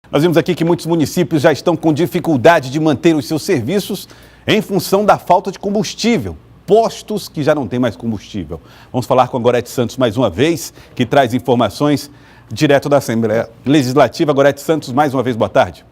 Nós vimos aqui que muitos municípios já estão com dificuldade de manter os seus serviços em função da falta de combustível. Postos que já não têm mais combustível. Vamos falar com a Gorete Santos mais uma vez, que traz informações direto da Assembleia Legislativa. Gorete Santos, mais uma vez, boa tarde.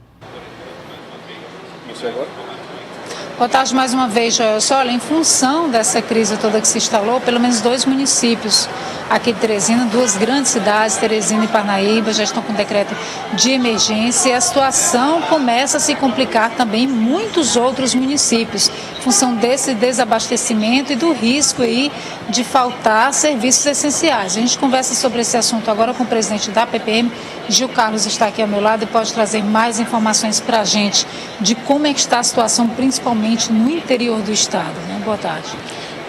Boa tarde mais uma vez, Joelson. Olha, em função dessa crise toda que se instalou, pelo menos 2 municípios aqui de Teresina, 2 grandes cidades, Teresina e Parnaíba, já estão com decreto de emergência e a situação começa a se complicar também em muitos outros municípios, em função desse desabastecimento e do risco aí de faltar serviços essenciais. A gente conversa sobre esse assunto agora com o presidente da PPM, Gil Carlos está aqui ao meu lado e pode trazer mais informações para a gente de como é que está a situação, principalmente no interior do estado, né? Boa tarde.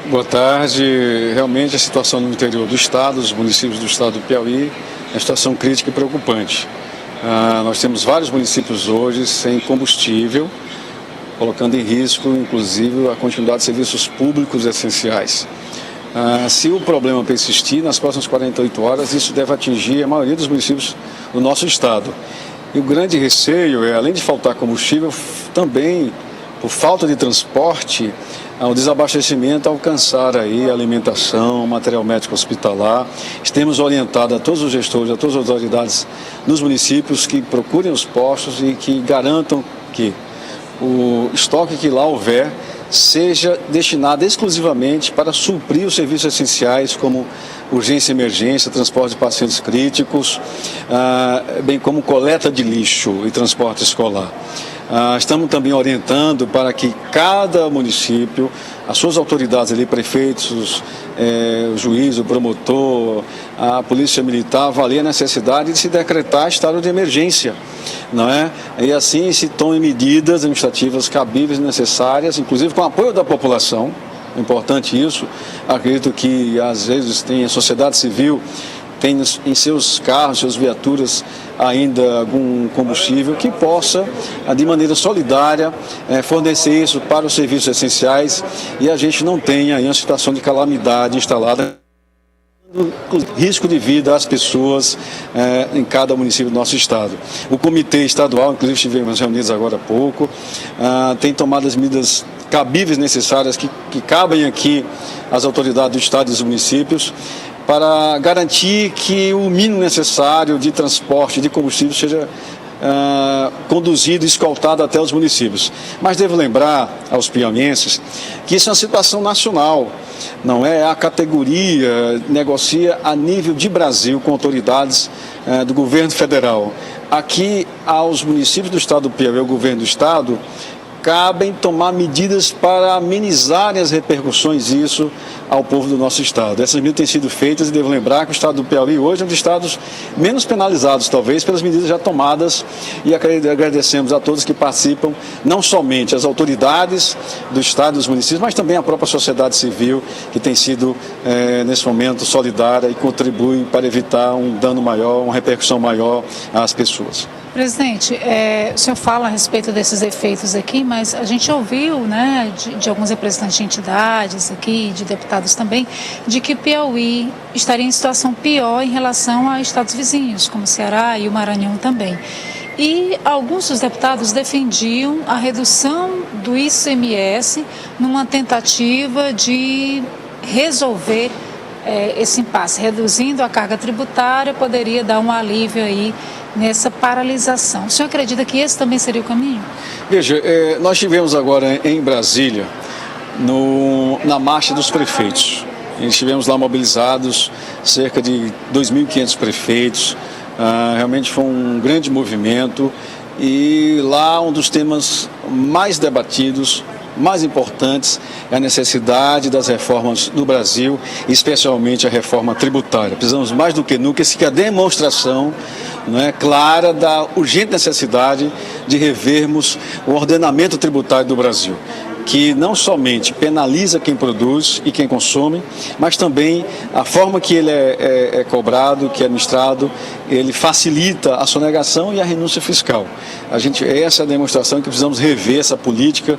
Boa tarde. Realmente a situação no interior do estado, os municípios do estado do Piauí, é uma situação crítica e preocupante. Nós temos vários municípios hoje sem combustível, colocando em risco, inclusive, a continuidade de serviços públicos essenciais. Se o problema persistir, nas próximas 48 horas, isso deve atingir a maioria dos municípios do nosso estado. E o grande receio é, além de faltar combustível, também, por falta de transporte, o desabastecimento alcançar aí alimentação, material médico hospitalar. Temos orientado a todos os gestores, a todas as autoridades nos municípios que procurem os postos e que garantam que o estoque que lá houver seja destinado exclusivamente para suprir os serviços essenciais como urgência e emergência, transporte de pacientes críticos, bem como coleta de lixo e transporte escolar. Estamos também orientando para que cada município, as suas autoridades ali, prefeitos, o juiz, o promotor, a polícia militar, avaliem a necessidade de se decretar estado de emergência, não é? E assim se tomem medidas administrativas cabíveis e necessárias, inclusive com o apoio da população. É importante isso. Acredito que às vezes tem a sociedade civil, tem em seus carros, suas viaturas, ainda algum combustível que possa, de maneira solidária, fornecer isso para os serviços essenciais e a gente não tenha aí uma situação de calamidade instalada, risco de vida às pessoas em cada município do nosso estado. O comitê estadual, inclusive estivemos reunidos agora há pouco, tem tomado as medidas cabíveis necessárias que cabem aqui às autoridades do estado e dos municípios, para garantir que o mínimo necessário de transporte de combustível seja conduzido e escoltado até os municípios. Mas devo lembrar aos piauienses que isso é uma situação nacional, não é? A categoria negocia a nível de Brasil com autoridades do governo federal. Aqui, aos municípios do estado do Piauí, ao governo do estado, cabem tomar medidas para amenizarem as repercussões disso ao povo do nosso estado. Essas medidas têm sido feitas e devo lembrar que o estado do Piauí hoje é um dos estados menos penalizados, talvez, pelas medidas já tomadas e agradecemos a todos que participam, não somente as autoridades do estado e dos municípios, mas também a própria sociedade civil que tem sido, nesse momento, solidária e contribui para evitar um dano maior, uma repercussão maior às pessoas. Presidente, o senhor fala a respeito desses efeitos aqui, mas a gente ouviu, né, de alguns representantes de entidades aqui, de deputados também, de que Piauí estaria em situação pior em relação a estados vizinhos, como Ceará e o Maranhão também. E alguns dos deputados defendiam a redução do ICMS numa tentativa de resolver esse impasse. Reduzindo a carga tributária poderia dar um alívio aí nessa paralisação. O senhor acredita que esse também seria o caminho? Veja, nós tivemos agora em Brasília, na marcha dos prefeitos. Estivemos lá mobilizados, cerca de 2.500 prefeitos. Realmente foi um grande movimento e lá um dos temas mais debatidos, mais importantes, é a necessidade das reformas no Brasil, especialmente a reforma tributária. Precisamos mais do que nunca, que a demonstração, não é, clara da urgente necessidade de revermos o ordenamento tributário do Brasil. que não somente penaliza quem produz e quem consome, mas também a forma que ele é cobrado, que é administrado, ele facilita a sonegação e a renúncia fiscal. Essa é a demonstração que precisamos rever essa política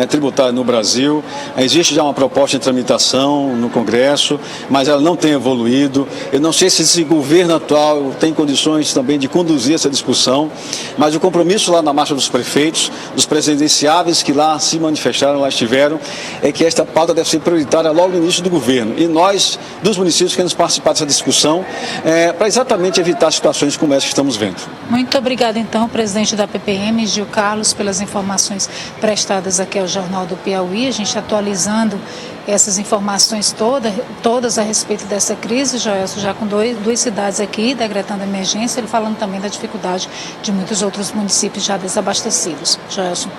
tributária no Brasil. Existe já uma proposta em tramitação no Congresso, mas ela não tem evoluído. Eu não sei se esse governo atual tem condições também de conduzir essa discussão, mas o compromisso lá na Marcha dos Prefeitos, dos presidenciáveis que lá se manifestaram, lá estiveram, é que esta pauta deve ser prioritária logo no início do governo. E nós, dos municípios, queremos participar dessa discussão para exatamente evitar situações como essa que estamos vendo. Muito obrigada, então, presidente da PPM, Gil Carlos, pelas informações prestadas aqui ao Jornal do Piauí. A gente atualizando essas informações todas a respeito dessa crise, Joelson, já com duas cidades aqui decretando emergência, ele falando também da dificuldade de muitos outros municípios já desabastecidos. Joelson.